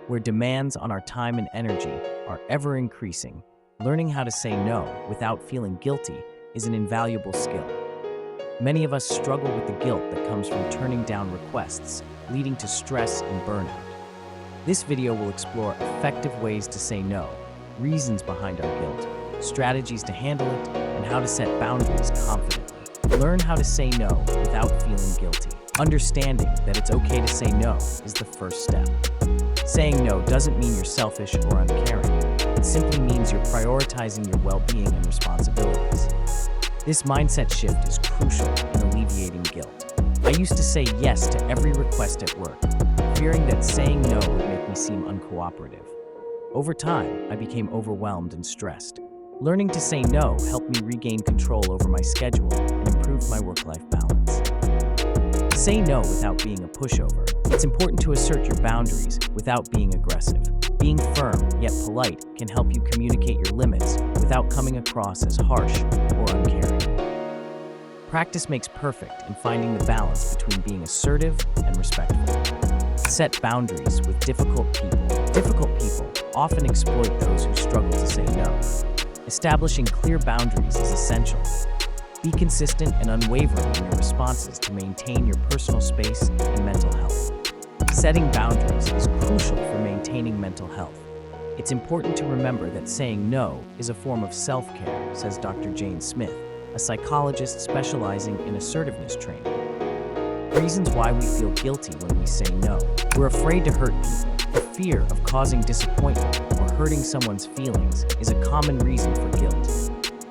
where demands on our time and energy are ever increasing. Learning how to say no without feeling guilty is an invaluable skill. Many of us struggle with the guilt that comes from turning down requests, leading to stress and burnout. This video will explore effective ways to say no, reasons behind our guilt, strategies to handle it, and how to set boundaries confidently. Learn how to say no without feeling guilty. Understanding that it's okay to say no is the first step. Saying no doesn't mean you're selfish or uncaring. It simply means you're prioritizing your well-being and responsibilities. This mindset shift is crucial in alleviating guilt. I used to say yes to every request at work, fearing that saying no would make me seem uncooperative. Over time, I became overwhelmed and stressed. Learning to say no helped me regain control over my schedule and improve my work-life balance. Say no without being a pushover. It's important to assert your boundaries without being aggressive. Being firm yet polite can help you communicate your limits without coming across as harsh or uncaring. Practice makes perfect in finding the balance between being assertive and respectful. Set boundaries with difficult people. Difficult people often exploit those who struggle to say no. Establishing clear boundaries is essential. Be consistent and unwavering in your responses to maintain your personal space and mental health. Setting boundaries is crucial for maintaining mental health. It's important to remember that saying no is a form of self-care, says Dr. Jane Smith, a psychologist specializing in assertiveness training. Reasons why we feel guilty when we say no. We're afraid to hurt people. The fear of causing disappointment or hurting someone's feelings is a common reason for guilt.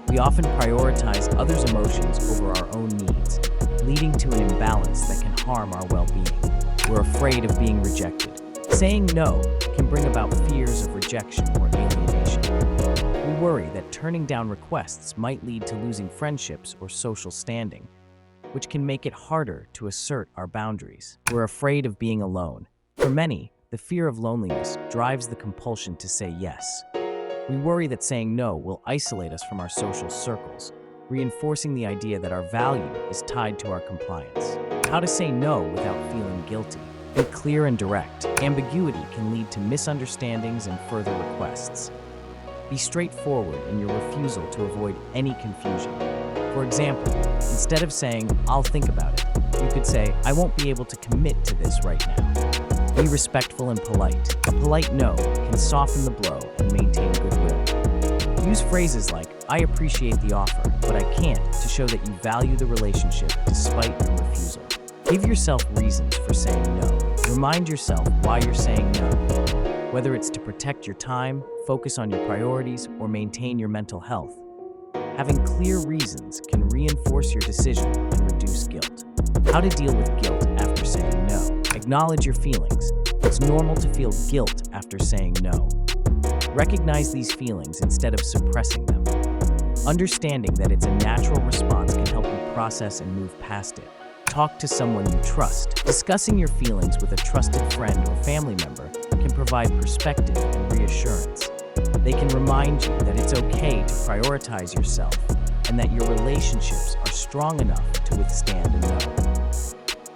We often prioritize others' emotions over our own needs, leading to an imbalance that can harm our well-being. We're afraid of being rejected. Saying no can bring about fears of rejection or alienation. We worry that turning down requests might lead to losing friendships or social standing, which can make it harder to assert our boundaries. We're afraid of being alone. For many, the fear of loneliness drives the compulsion to say yes. We worry that saying no will isolate us from our social circles, reinforcing the idea that our value is tied to our compliance. How to say no without feeling guilty. Be clear and direct. Ambiguity can lead to misunderstandings and further requests. Be straightforward in your refusal to avoid any confusion. For example, instead of saying, "I'll think about it," you could say, "I won't be able to commit to this right now." Be respectful and polite. A polite no can soften the blow and maintain goodwill. Use phrases like, "I appreciate the offer, but I can't," to show that you value the relationship despite your refusal. Give yourself reasons for saying no. Remind yourself why you're saying no. Whether it's to protect your time, focus on your priorities, or maintain your mental health, having clear reasons can reinforce your decision and reduce guilt. How to deal with guilt after saying no. Acknowledge your feelings. It's normal to feel guilt after saying no. Recognize these feelings instead of suppressing them. Understanding that it's a natural response can help you process and move past it. Talk to someone you trust. Discussing your feelings with a trusted friend or family member can provide perspective and reassurance. They can remind you that it's okay to prioritize yourself and that your relationships are strong enough to withstand a no.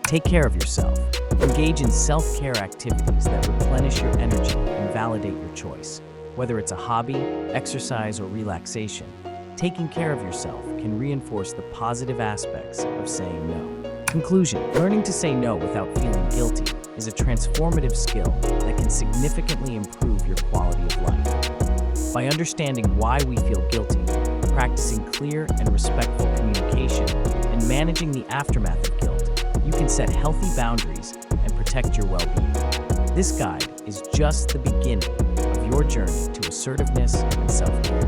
Take care of yourself. Engage in self-care activities that replenish your energy and validate your choice. Whether it's a hobby, exercise, or relaxation, taking care of yourself can reinforce the positive aspects of saying no. Conclusion: learning to say no without feeling guilty is a transformative skill that can significantly improve your quality of life. By understanding why we feel guilty, practicing clear and respectful communication, and managing the aftermath of guilt, you can set healthy boundaries and protect your well-being. This guide is just the beginning of your journey to assertiveness and self-care.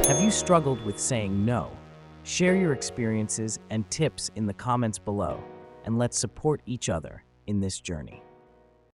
Have you struggled with saying no? Share your experiences and tips in the comments below, and let's support each other in this journey.